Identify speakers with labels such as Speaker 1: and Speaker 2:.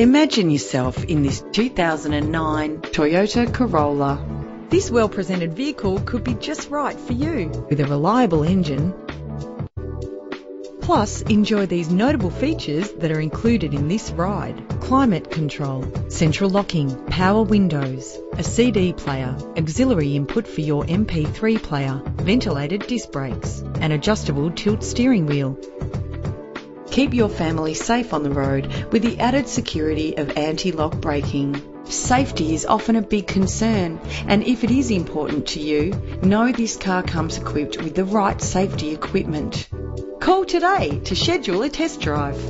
Speaker 1: Imagine yourself in this 2009 Toyota Corolla.
Speaker 2: This well-presented vehicle could be just right for you. With a reliable engine, plus enjoy these notable features that are included in this ride: climate control, central locking, power windows, a CD player, auxiliary input for your MP3 player, ventilated disc brakes, an adjustable tilt steering wheel.
Speaker 1: Keep your family safe on the road with the added security of anti-lock braking. Safety is often a big concern, and if it is important to you, know this car comes equipped with the right safety equipment. Call today to schedule a test drive.